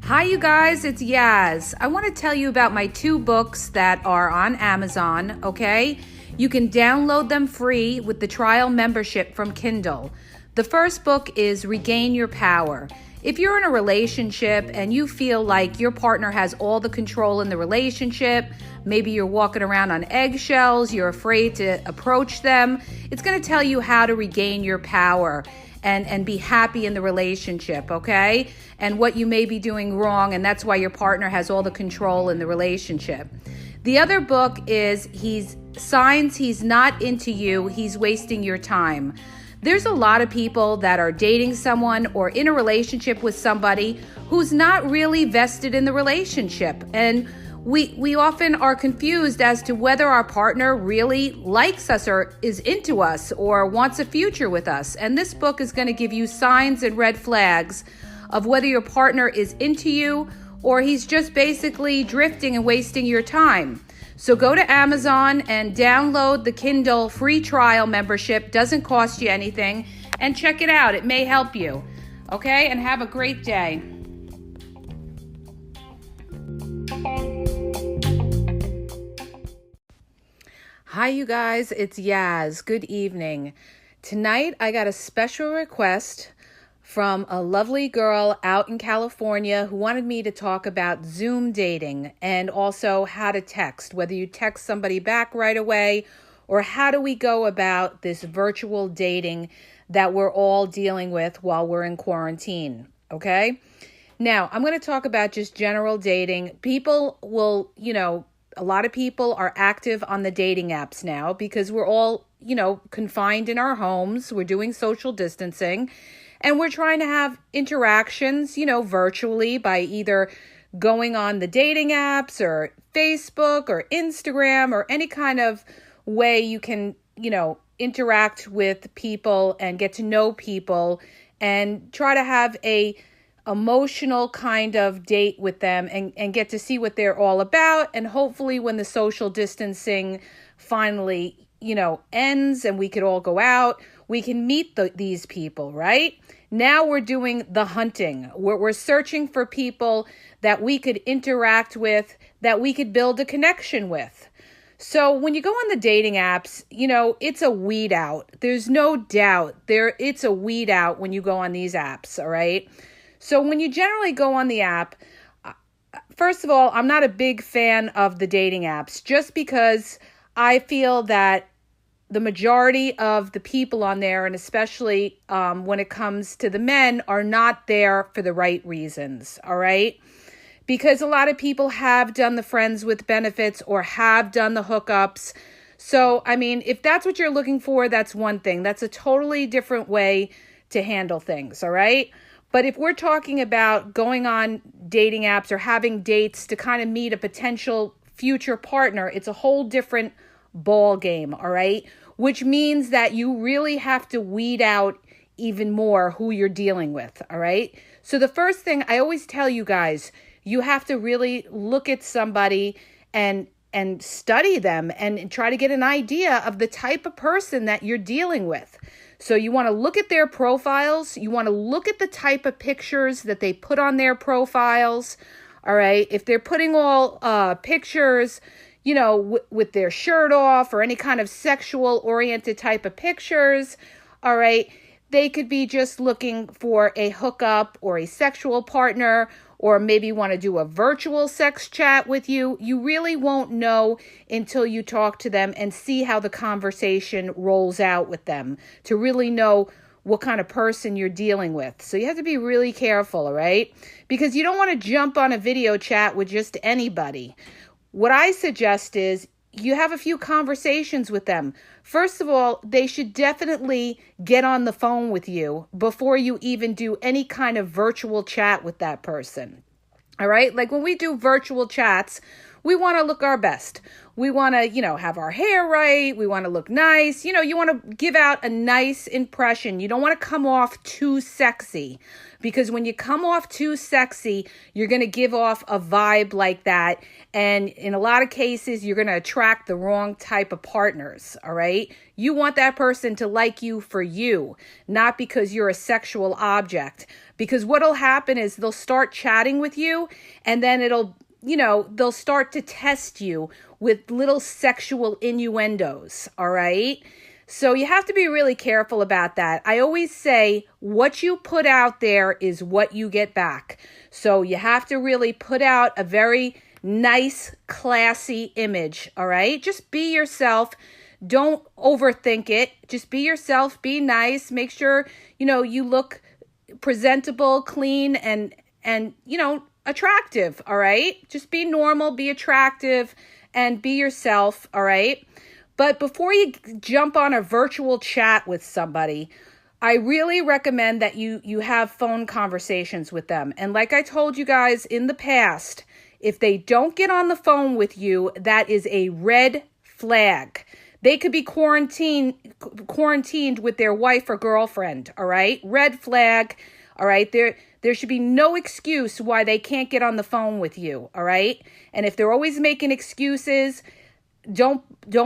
Hi, you guys, it's Yaz. I want to tell you about my 2 books that are on Amazon, okay? You can download them free with the trial membership from Kindle. The first book is Regain Your Power. If you're in a relationship and you feel like your partner has all the control in the relationship, maybe you're walking around on eggshells, you're afraid to approach them, it's going to tell you how to regain your power and be happy in the relationship, okay? And what you may be doing wrong, and that's why your partner has all the control in the relationship. The other book is Signs He's Not Into You, He's Wasting Your Time. There's a lot of people that are dating someone or in a relationship with somebody who's not really vested in the relationship. And we often are confused as to whether our partner really likes us or is into us or wants a future with us. And this book is going to give you signs and red flags of whether your partner is into you or he's just basically drifting and wasting your time. So go to Amazon and download the Kindle free trial membership. Doesn't cost you anything. And check it out. It may help you. Okay? And have a great day. Hi, you guys. It's Yaz. Good evening. Tonight, I got a special request from a lovely girl out in California who wanted me to talk about Zoom dating and also how to text, whether you text somebody back right away or how do we go about this virtual dating that we're all dealing with while we're in quarantine, okay? Now, I'm going to talk about just general dating. People will, a lot of people are active on the dating apps now because we're all, confined in our homes. We're doing social distancing. And we're trying to have interactions, virtually by either going on the dating apps or Facebook or Instagram or any kind of way you can, interact with people and get to know people and try to have a emotional kind of date with them and get to see what they're all about. And hopefully when the social distancing finally, ends and we could all go out, we can meet these people, right? Now we're doing the hunting. We're searching for people that we could interact with, that we could build a connection with. So when you go on the dating apps, it's a weed out. There's no doubt it's a weed out when you go on these apps, all right? So when you generally go on the app, first of all, I'm not a big fan of the dating apps just because I feel that the majority of the people on there, and especially when it comes to the men, are not there for the right reasons, all right? Because a lot of people have done the friends with benefits or have done the hookups. So, if that's what you're looking for, that's one thing. That's a totally different way to handle things, all right? But if we're talking about going on dating apps or having dates to kind of meet a potential future partner, it's a whole different ball game, all right? Which means that you really have to weed out even more who you're dealing with, all right? So the first thing I always tell you guys, you have to really look at somebody and study them and try to get an idea of the type of person that you're dealing with. So you want to look at their profiles. You want to look at the type of pictures that they put on their profiles, all right? If they're putting all pictures, with their shirt off or any kind of sexual oriented type of pictures, all right, they could be just looking for a hookup or a sexual partner, or maybe want to do a virtual sex chat with you. You really won't know until you talk to them and see how the conversation rolls out with them to really know what kind of person you're dealing with. So you have to be really careful, all right? Because you don't want to jump on a video chat with just anybody. What I suggest is you have a few conversations with them. First of all, they should definitely get on the phone with you before you even do any kind of virtual chat with that person. All right? Like when we do virtual chats, We want to look our best. We want to, have our hair right. We want to look nice. You want to give out a nice impression. You don't want to come off too sexy, because when you come off too sexy, you're going to give off a vibe like that. And in a lot of cases, you're going to attract the wrong type of partners. All right. You want that person to like you for you, not because you're a sexual object. Because what'll happen is they'll start chatting with you, and then they'll start to test you with little sexual innuendos, all right? So you have to be really careful about that. I always say what you put out there is what you get back. So you have to really put out a very nice, classy image, all right? Just be yourself. Don't overthink it. Just be yourself, be nice, make sure, you look presentable, clean, and attractive, all right? Just be normal, be attractive, and be yourself, all right? But before you jump on a virtual chat with somebody, I really recommend that you have phone conversations with them. And like I told you guys in the past, if they don't get on the phone with you, that is a red flag. They could be quarantined with their wife or girlfriend, all right? Red flag, all right? There should be no excuse why they can't get on the phone with you, all right? And if they're always making excuses, don't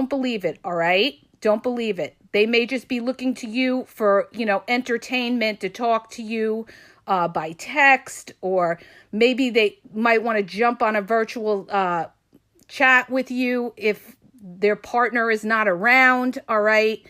believe it, all right? Don't believe it. They may just be looking to you for, entertainment, to talk to you by text, or maybe they might want to jump on a virtual chat with you if their partner is not around, all right?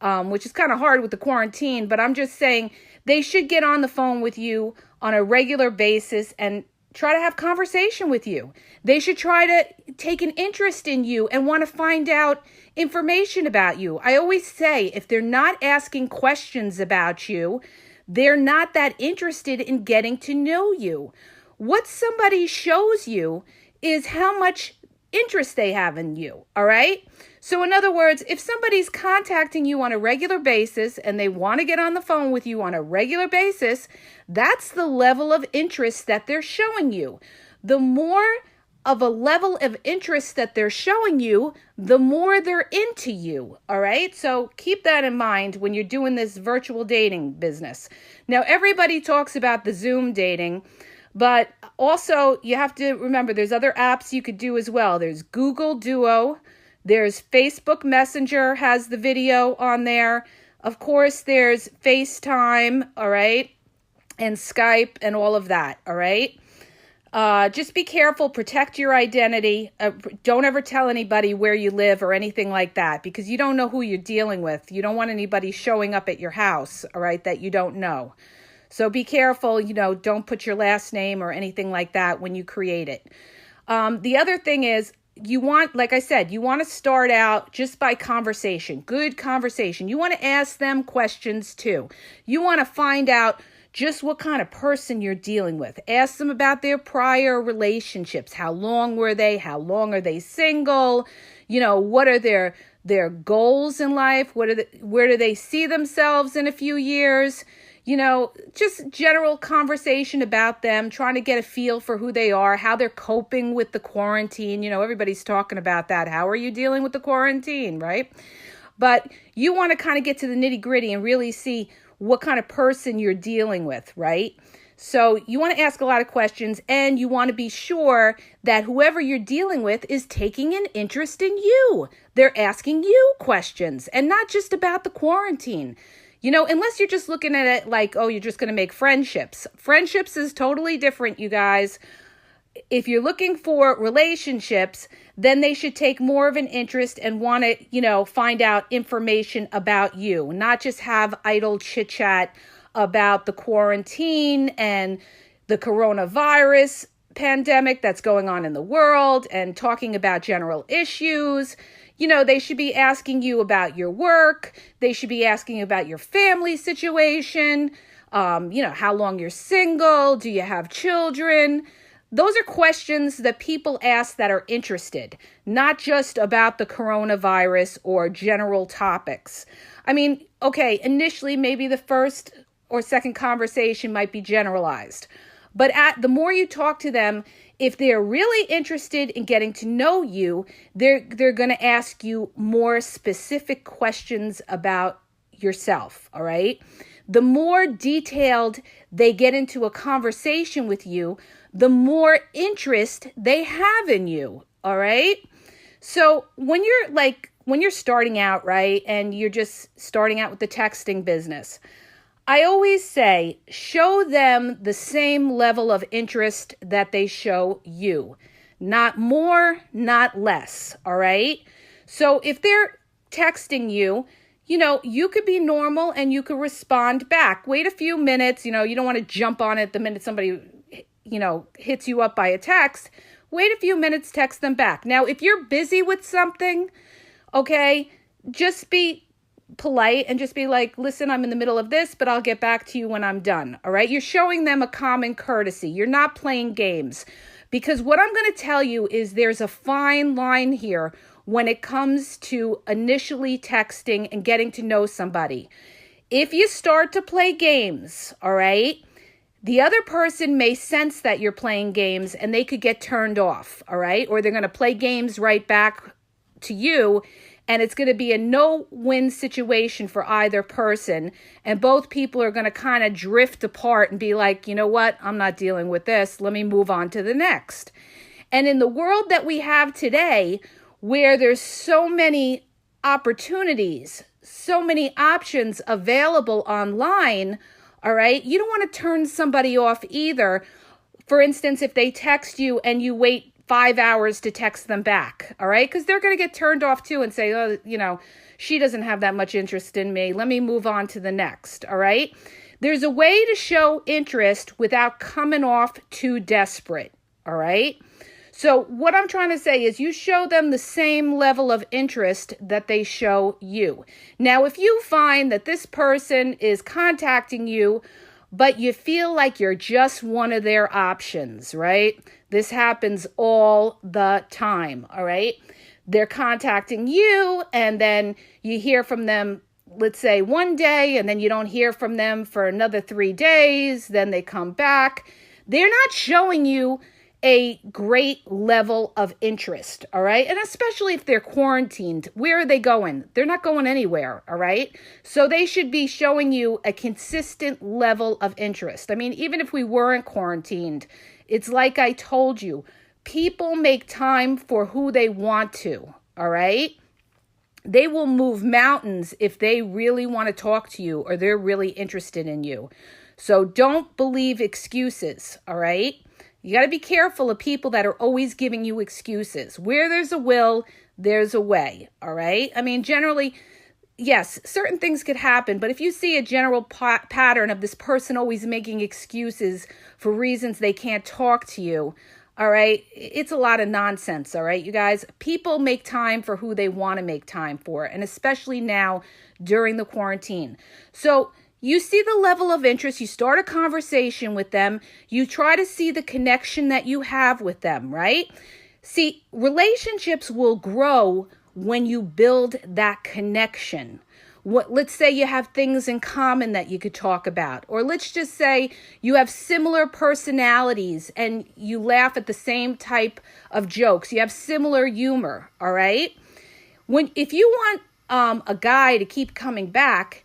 Which is kind of hard with the quarantine, but I'm just saying they should get on the phone with you on a regular basis and try to have conversation with you. They should try to take an interest in you and want to find out information about you. I always say if they're not asking questions about you, they're not that interested in getting to know you. What somebody shows you is how much interest they have in you, all right? So in other words, if somebody's contacting you on a regular basis and they want to get on the phone with you on a regular basis, that's the level of interest that they're showing you. The more of a level of interest that they're showing you, the more they're into you, all right? So keep that in mind when you're doing this virtual dating business. Now, everybody talks about the Zoom dating, but also you have to remember there's other apps you could do as well. There's Google Duo. There's Facebook Messenger has the video on there. Of course, there's FaceTime, all right? And Skype and all of that, all right? Just be careful, protect your identity. Don't ever tell anybody where you live or anything like that, because you don't know who you're dealing with. You don't want anybody showing up at your house, all right, that you don't know. So be careful, don't put your last name or anything like that when you create it. The other thing is, like I said, you want to start out just by conversation, good conversation. You want to ask them questions too. You want to find out just what kind of person you're dealing with. Ask them about their prior relationships. How long were they? How long are they single? What are their goals in life? Where do they see themselves in a few years? Just general conversation about them, trying to get a feel for who they are, how they're coping with the quarantine. Everybody's talking about that. How are you dealing with the quarantine, right? But you want to kind of get to the nitty gritty and really see what kind of person you're dealing with, right? So you want to ask a lot of questions, and you want to be sure that whoever you're dealing with is taking an interest in you. They're asking you questions and not just about the quarantine. Unless you're just looking at it like, oh, you're just going to make friendships. Friendships is totally different, you guys. If you're looking for relationships, then they should take more of an interest and want to, find out information about you, not just have idle chit-chat about the quarantine and the coronavirus pandemic that's going on in the world and talking about general issues. They should be asking you about your work. They should be asking you about your family situation. How long you're single. Do you have children? Those are questions that people ask that are interested, not just about the coronavirus or general topics. Okay, initially maybe the first or second conversation might be generalized. But the more you talk to them, if they're really interested in getting to know you, they're going to ask you more specific questions about yourself, all right? The more detailed they get into a conversation with you, the more interest they have in you, all right? So when you're starting out, right, and you're just starting out with the texting business, I always say, show them the same level of interest that they show you. Not more, not less, all right? So if they're texting you, you could be normal and you could respond back. Wait a few minutes, you don't want to jump on it the minute somebody, hits you up by a text. Wait a few minutes, text them back. Now, if you're busy with something, okay, just be polite and just be like, listen, I'm in the middle of this, but I'll get back to you when I'm done. All right. You're showing them a common courtesy. You're not playing games, because what I'm going to tell you is there's a fine line here when it comes to initially texting and getting to know somebody. If you start to play games, all right, the other person may sense that you're playing games and they could get turned off. All right. Or they're going to play games right back to you. And it's going to be a no-win situation for either person. And both people are going to kind of drift apart and be like, you know what? I'm not dealing with this. Let me move on to the next. And in the world that we have today, where there's so many opportunities, so many options available online, all right, you don't want to turn somebody off either. For instance, if they text you and you wait 5 hours to text them back, all right? Because they're going to get turned off too and say, oh, she doesn't have that much interest in me. Let me move on to the next, all right? There's a way to show interest without coming off too desperate, all right? So what I'm trying to say is you show them the same level of interest that they show you. Now, if you find that this person is contacting you, but you feel like you're just one of their options, right? This happens all the time, all right? They're contacting you, and then you hear from them, let's say, one day, and then you don't hear from them for another 3 days. Then they come back. They're not showing you a great level of interest, all right? And especially if they're quarantined, where are they going? They're not going anywhere, all right? So they should be showing you a consistent level of interest. I mean, even if we weren't quarantined, it's like I told you, people make time for who they want to, all right? They will move mountains if they really want to talk to you or they're really interested in you. So don't believe excuses, all right? You got to be careful of people that are always giving you excuses. Where there's a will, there's a way, all right? I mean, generally, yes, certain things could happen, but if you see a general pattern of this person always making excuses for reasons they can't talk to you, all right, it's a lot of nonsense, all right, you guys? People make time for who they want to make time for, and especially now during the quarantine. So you see the level of interest, you start a conversation with them, you try to see the connection that you have with them, right? See, relationships will grow when you build that connection. Let's say you have things in common that you could talk about, or let's just say you have similar personalities and you laugh at the same type of jokes. You have similar humor, all right? If you want a guy to keep coming back,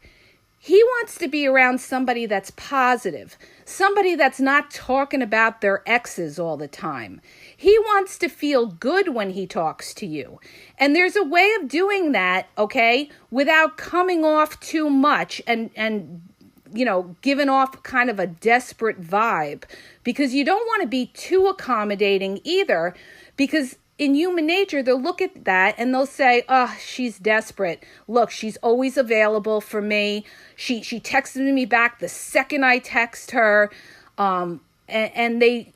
he wants to be around somebody that's positive, somebody that's not talking about their exes all the time. He wants to feel good when he talks to you. And there's a way of doing that, okay, without coming off too much and giving off kind of a desperate vibe, because you don't want to be too accommodating either, because in human nature, they'll look at that and they'll say, oh, she's desperate. Look, she's always available for me. She texted me back the second I text her. And they,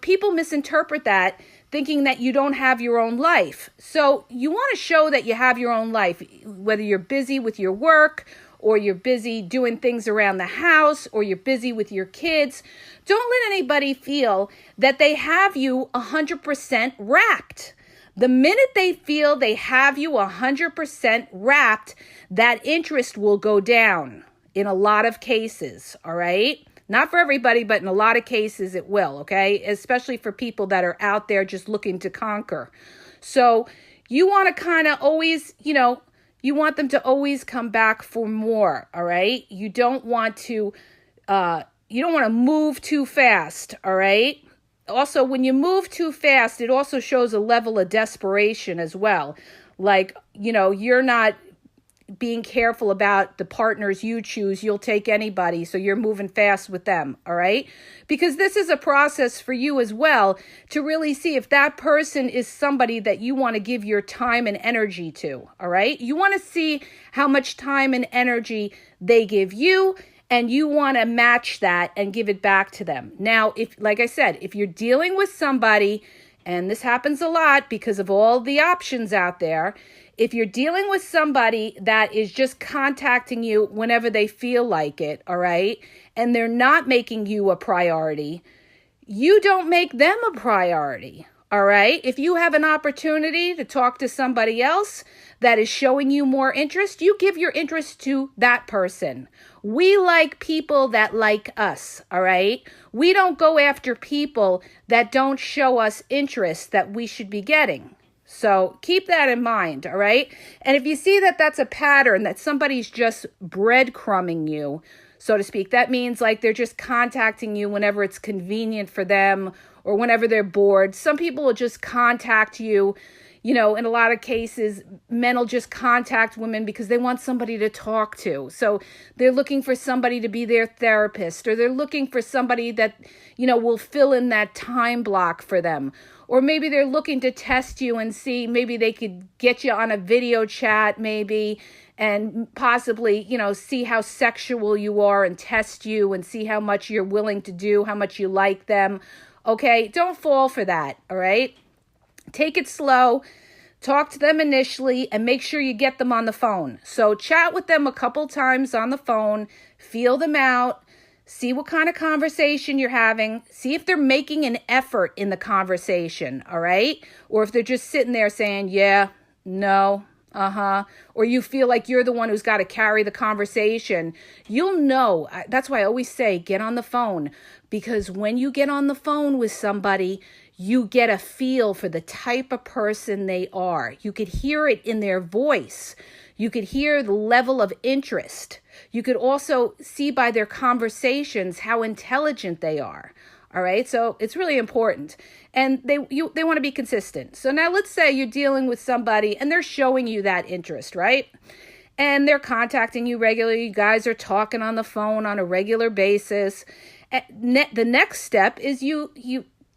people misinterpret that, thinking that you don't have your own life. So you want to show that you have your own life, whether you're busy with your work or you're busy doing things around the house, or you're busy with your kids. Don't let anybody feel that they have you 100% wrapped. The minute they feel they have you 100% wrapped, that interest will go down in a lot of cases, all right? Not for everybody, but in a lot of cases it will, okay? Especially for people that are out there just looking to conquer. So you want to kind of always, you want them to always come back for more, all right? You don't want to move too fast, all right? Also, when you move too fast, it also shows a level of desperation as well. Like, you're not being careful about the partners you choose. You'll take anybody, so you're moving fast with them, all right? Because this is a process for you as well to really see if that person is somebody that you want to give your time and energy to, all right? You want to see how much time and energy they give you, and you want to match that and give it back to them. Now, like I said, if you're dealing with somebody, and this happens a lot because of all the options out there, if you're dealing with somebody that is just contacting you whenever they feel like it, all right, and they're not making you a priority, you don't make them a priority, all right? If you have an opportunity to talk to somebody else that is showing you more interest, you give your interest to that person. We like people that like us, all right? We don't go after people that don't show us interest that we should be getting. So keep that in mind, all right? And if you see that that's a pattern, that somebody's just breadcrumbing you, so to speak, that means like they're just contacting you whenever it's convenient for them or whenever they're bored. Some people will just contact you. In a lot of cases, men will just contact women because they want somebody to talk to. So they're looking for somebody to be their therapist, or they're looking for somebody that, will fill in that time block for them. Or maybe they're looking to test you and see, maybe they could get you on a video chat maybe, and possibly, see how sexual you are and test you and see how much you're willing to do, how much you like them. Okay, don't fall for that, all right? Take it slow, talk to them initially, and make sure you get them on the phone. So chat with them a couple times on the phone, feel them out, see what kind of conversation you're having, see if they're making an effort in the conversation, all right? Or if they're just sitting there saying, yeah, no, or you feel like you're the one who's got to carry the conversation, you'll know. That's why I always say, get on the phone, because when you get on the phone with somebody, you get a feel for the type of person they are. You could hear it in their voice. You could hear the level of interest. You could also see by their conversations how intelligent they are. All right, so it's really important. And they want to be consistent. So now let's say you're dealing with somebody and they're showing you that interest, right? And they're contacting you regularly. You guys are talking on the phone on a regular basis. The next step is you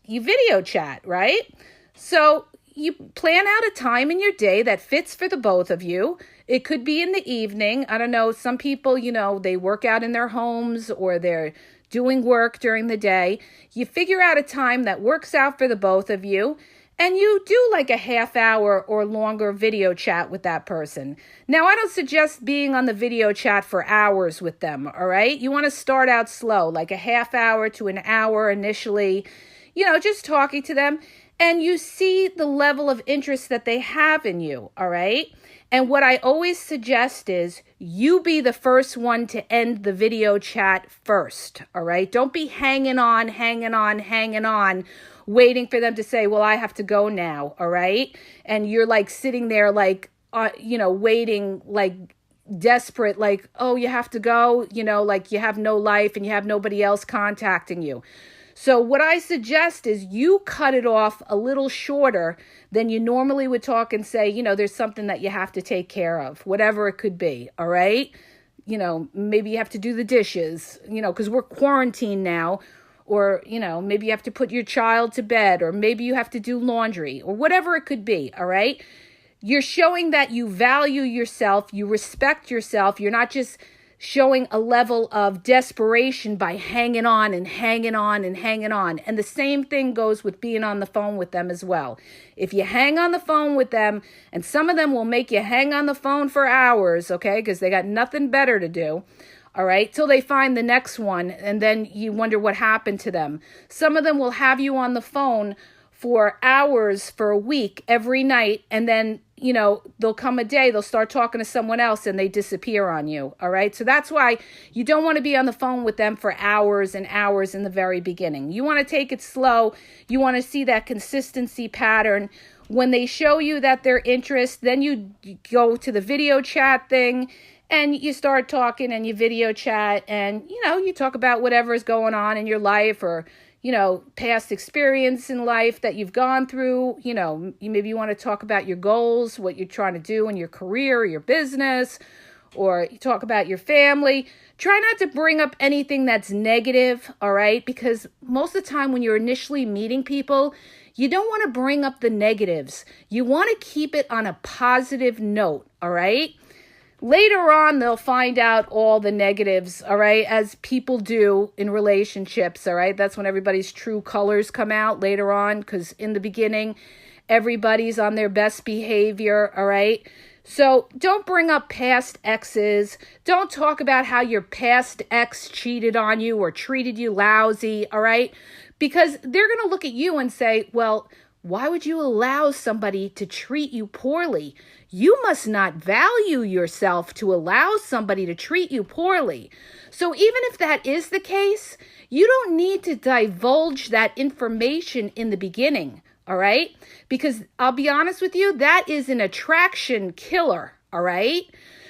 video chat, right? So you plan out a time in your day that fits for the both of you. It could be in the evening. I don't know. Some people, they work out in their homes or they're doing work during the day. You figure out a time that works out for the both of you, and you do like a half hour or longer video chat with that person. Now, I don't suggest being on the video chat for hours with them, all right? You want to start out slow, like a half hour to an hour initially, just talking to them, and you see the level of interest that they have in you, all right? And what I always suggest is you be the first one to end the video chat first, all right? Don't be hanging on, waiting for them to say, well, I have to go now, all right? And you're like sitting there like, waiting like desperate, like, oh, you have to go, like you have no life and you have nobody else contacting you. So what I suggest is you cut it off a little shorter than you normally would talk and say, there's something that you have to take care of, whatever it could be, all right? Maybe you have to do the dishes, because we're quarantined now, or, maybe you have to put your child to bed, or maybe you have to do laundry, or whatever it could be, all right? You're showing that you value yourself, you respect yourself, you're not just showing a level of desperation by hanging on. And the same thing goes with being on the phone with them as well. If you hang on the phone with them, and some of them will make you hang on the phone for hours, okay, because they got nothing better to do, all right, till they find the next one, and then you wonder what happened to them. Some of them will have you on the phone for hours for a week every night, and then there'll come a day they'll start talking to someone else and they disappear on you. All right. So that's why you don't want to be on the phone with them for hours and hours in the very beginning. You want to take it slow. You want to see that consistency pattern. When they show you that they're interested, then you go to the video chat thing and you start talking and you video chat and, you talk about whatever is going on in your life or, past experience in life that you've gone through. Maybe you want to talk about your goals, what you're trying to do in your career, your business, or you talk about your family. Try not to bring up anything that's negative, all right? Because most of the time when you're initially meeting people, you don't want to bring up the negatives. You want to keep it on a positive note, all right? Later on, they'll find out all the negatives, all right, as people do in relationships, all right? That's when everybody's true colors come out later on, because in the beginning, everybody's on their best behavior, all right? So don't bring up past exes. Don't talk about how your past ex cheated on you or treated you lousy, all right? Because they're going to look at you and say, well, why would you allow somebody to treat you poorly? You must not value yourself to allow somebody to treat you poorly. So even if that is the case, you don't need to divulge that information in the beginning, all right? Because I'll be honest with you, that is an attraction killer, all right?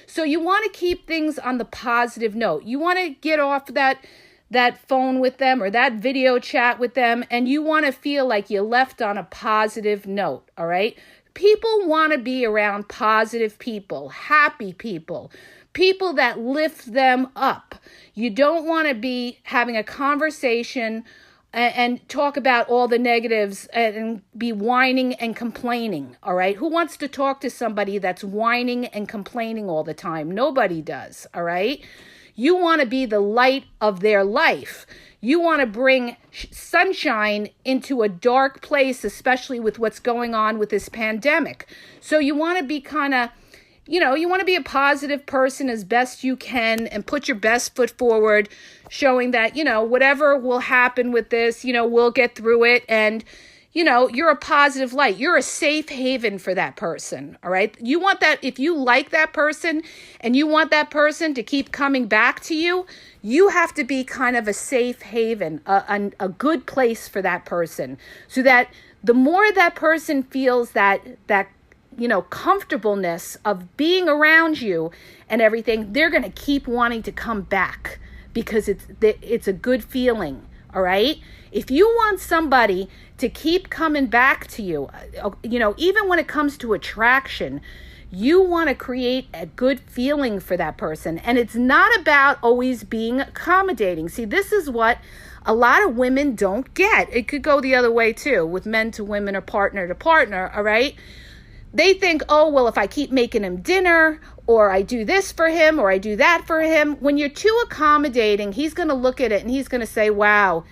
So you want to keep things on the positive note. You want to get off that phone with them or that video chat with them, and you want to feel like you left on a positive note, all right? People want to be around positive people, happy people, people that lift them up. You don't want to be having a conversation and talk about all the negatives and be whining and complaining, all right? Who wants to talk to somebody that's whining and complaining all the time? Nobody does, all right? You want to be the light of their life. You want to bring sunshine into a dark place, especially with what's going on with this pandemic. So you want to be kind of, you want to be a positive person as best you can and put your best foot forward, showing that, whatever will happen with this, we'll get through it. And, you're a positive light. You're a safe haven for that person, all right? You want that, if you like that person and you want that person to keep coming back to you, you have to be kind of a safe haven, a good place for that person, so that the more that person feels that comfortableness of being around you and everything, they're going to keep wanting to come back because it's a good feeling, all right? If you want somebody to keep coming back to you, even when it comes to attraction, you want to create a good feeling for that person. And it's not about always being accommodating. See, this is what a lot of women don't get. It could go the other way too, with men to women or partner to partner, all right? They think, oh, well, if I keep making him dinner or I do this for him or I do that for him, when you're too accommodating, he's going to look at it and he's going to say, wow,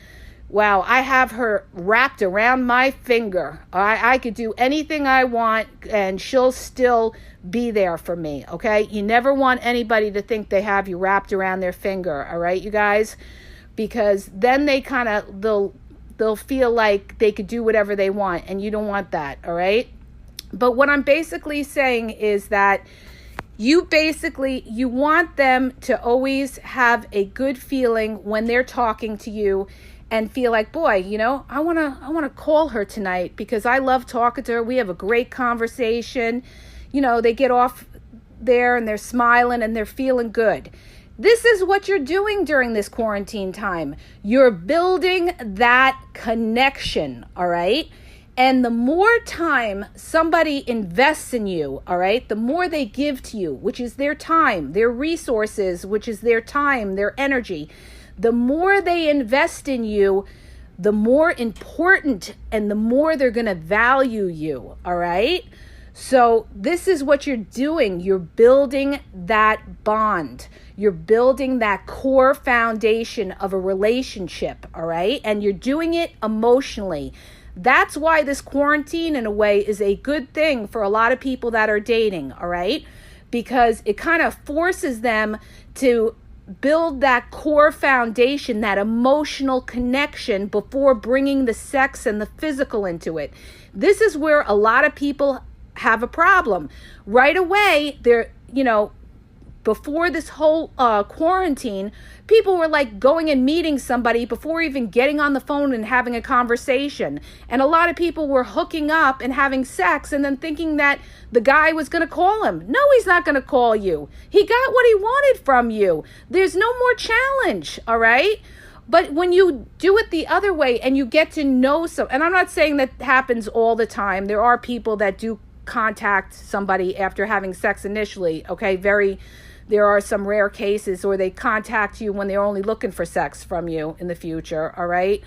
I have her wrapped around my finger. I could do anything I want and she'll still be there for me, okay? You never want anybody to think they have you wrapped around their finger, all right, you guys? Because then they kind of, they'll feel like they could do whatever they want, and you don't want that, all right? But what I'm basically saying is that you want them to always have a good feeling when they're talking to you and feel like, boy, I want to call her tonight because I love talking to her. We have a great conversation. They get off there and they're smiling and they're feeling good. This is what you're doing during this quarantine time. You're building that connection, all right? And the more time somebody invests in you, all right, the more they give to you, which is their time, their resources, which is their time, their energy. The more they invest in you, the more important and the more they're going to value you, all right? So this is what you're doing. You're building that bond. You're building that core foundation of a relationship, all right? And you're doing it emotionally. That's why this quarantine, in a way, is a good thing for a lot of people that are dating, all right? Because it kind of forces them to build that core foundation, that emotional connection before bringing the sex and the physical into it. This is where a lot of people have a problem. Right away, before this whole quarantine, people were like going and meeting somebody before even getting on the phone and having a conversation. And a lot of people were hooking up and having sex and then thinking that the guy was going to call him. No, he's not going to call you. He got what he wanted from you. There's no more challenge, all right? But when you do it the other way and you get to know and I'm not saying that happens all the time. There are people that do contact somebody after having sex initially, okay? There are some rare cases, or they contact you when they're only looking for sex from you in the future, all right?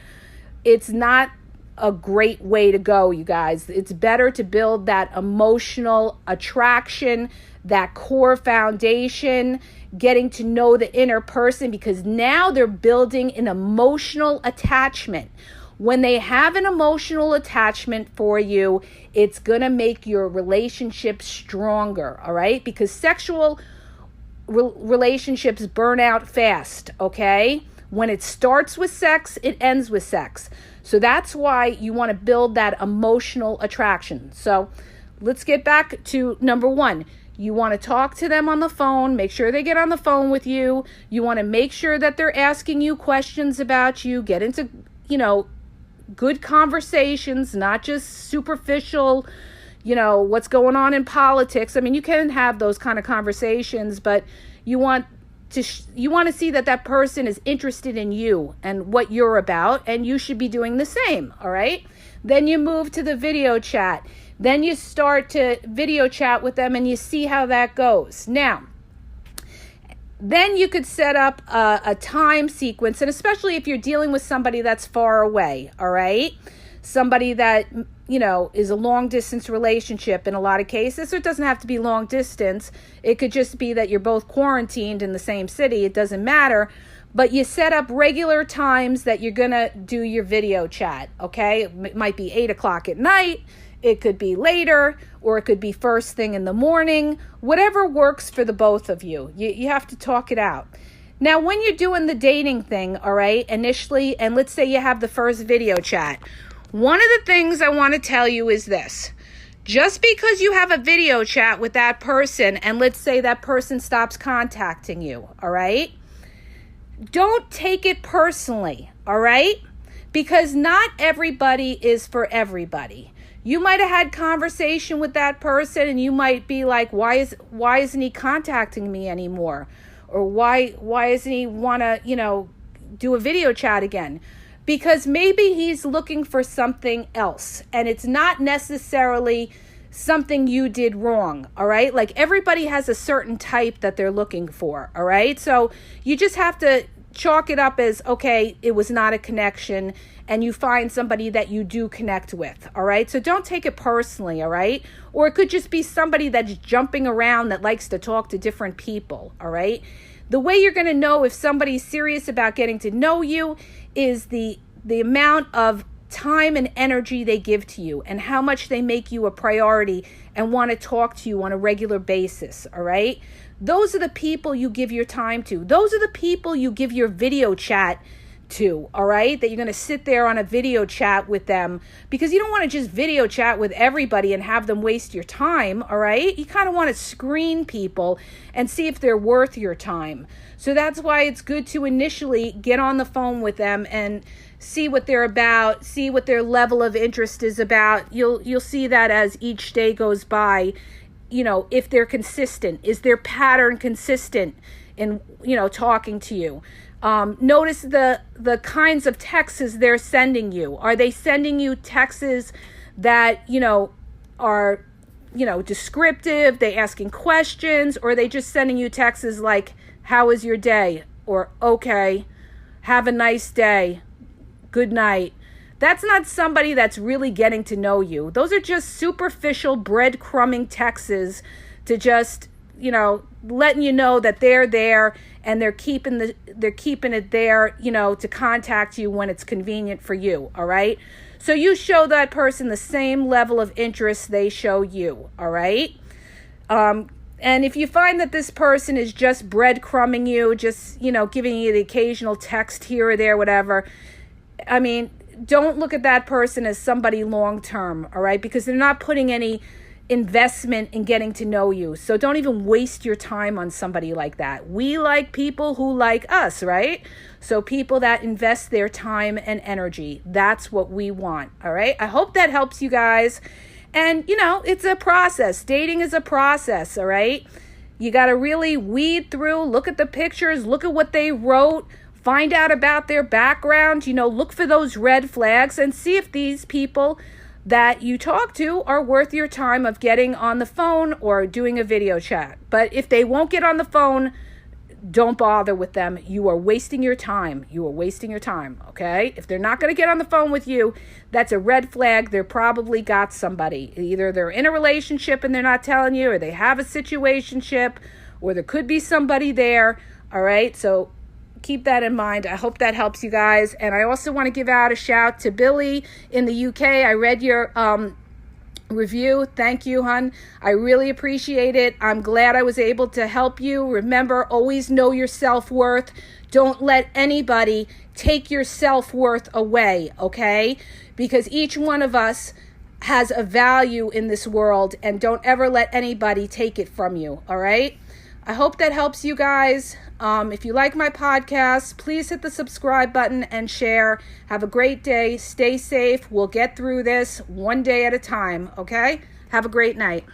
It's not a great way to go, you guys. It's better to build that emotional attraction, that core foundation, getting to know the inner person, because now they're building an emotional attachment. When they have an emotional attachment for you, it's going to make your relationship stronger, all right? Because sexual relationships burn out fast, okay? When it starts with sex, it ends with sex. So that's why you want to build that emotional attraction. So let's get back to number one. You want to talk to them on the phone. Make sure they get on the phone with you. You want to make sure that they're asking you questions about you. Get into, good conversations, not just superficial, what's going on in politics. I mean, you can have those kind of conversations, but you want to see that person is interested in you and what you're about, and you should be doing the same, all right? Then you move to the video chat. Then you start to video chat with them and you see how that goes. Now, then you could set up a time sequence, and especially if you're dealing with somebody that's far away, all right? Somebody that, is a long distance relationship in a lot of cases. So it doesn't have to be long distance. It could just be that you're both quarantined in the same city. It doesn't matter. But you set up regular times that you're going to do your video chat, okay? It might be 8 o'clock at night. It could be later, or it could be first thing in the morning. Whatever works for the both of you. You have to talk it out. Now, when you're doing the dating thing, all right, initially, and let's say you have the first video chat, one of the things I want to tell you is this. Just because you have a video chat with that person, and let's say that person stops contacting you, all right, don't take it personally, all right? Because not everybody is for everybody. You might have had conversation with that person and you might be like, why isn't he contacting me anymore? Or why doesn't he want to, do a video chat again? Because maybe he's looking for something else and it's not necessarily something you did wrong, all right? Like everybody has a certain type that they're looking for, all right? So you just have to chalk it up as, okay, it was not a connection, and you find somebody that you do connect with, all right? So don't take it personally, all right? Or it could just be somebody that's jumping around that likes to talk to different people, all right? The way you're going to know if somebody's serious about getting to know you is the amount of time and energy they give to you and how much they make you a priority and want to talk to you on a regular basis, all right? Those are the people you give your time to. Those are the people you give your video chat to, all right? That you're going to sit there on a video chat with them, because you don't want to just video chat with everybody and have them waste your time, all right? You kind of want to screen people and see if they're worth your time. So that's why it's good to initially get on the phone with them and see what they're about, see what their level of interest is about. You'll see that as each day goes by, if they're consistent. Is their pattern consistent in, talking to you? Notice the kinds of texts they're sending you. Are they sending you texts that, are, descriptive? They asking questions? Or are they just sending you texts like, how was your day? Or, okay, have a nice day. Good night. That's not somebody that's really getting to know you. Those are just superficial breadcrumbing texts to just, letting you know that they're there and they're keeping it there, to contact you when it's convenient for you, all right? So you show that person the same level of interest they show you, all right? And if you find that this person is just breadcrumbing you, just, giving you the occasional text here or there, whatever, I mean, don't look at that person as somebody long-term, all right? Because they're not putting any investment in getting to know you. So don't even waste your time on somebody like that. We like people who like us, right? So people that invest their time and energy, that's what we want, all right? I hope that helps you guys. And, it's a process. Dating is a process, all right? You got to really weed through, look at the pictures, look at what they wrote, find out about their background, look for those red flags and see if these people that you talk to are worth your time of getting on the phone or doing a video chat. But if they won't get on the phone, don't bother with them. You are wasting your time. You are wasting your time, okay? If they're not going to get on the phone with you, that's a red flag. They're probably got somebody. Either they're in a relationship and they're not telling you, or they have a situationship, or there could be somebody there, all right? So keep that in mind. I hope that helps you guys. And I also want to give out a shout to Billy in the UK. I read your review. Thank you, hon. I really appreciate it. I'm glad I was able to help you. Remember, always know your self-worth. Don't let anybody take your self-worth away, okay? Because each one of us has a value in this world, and don't ever let anybody take it from you, all right? I hope that helps you guys. If you like my podcast, please hit the subscribe button and share. Have a great day. Stay safe. We'll get through this one day at a time, okay? Have a great night.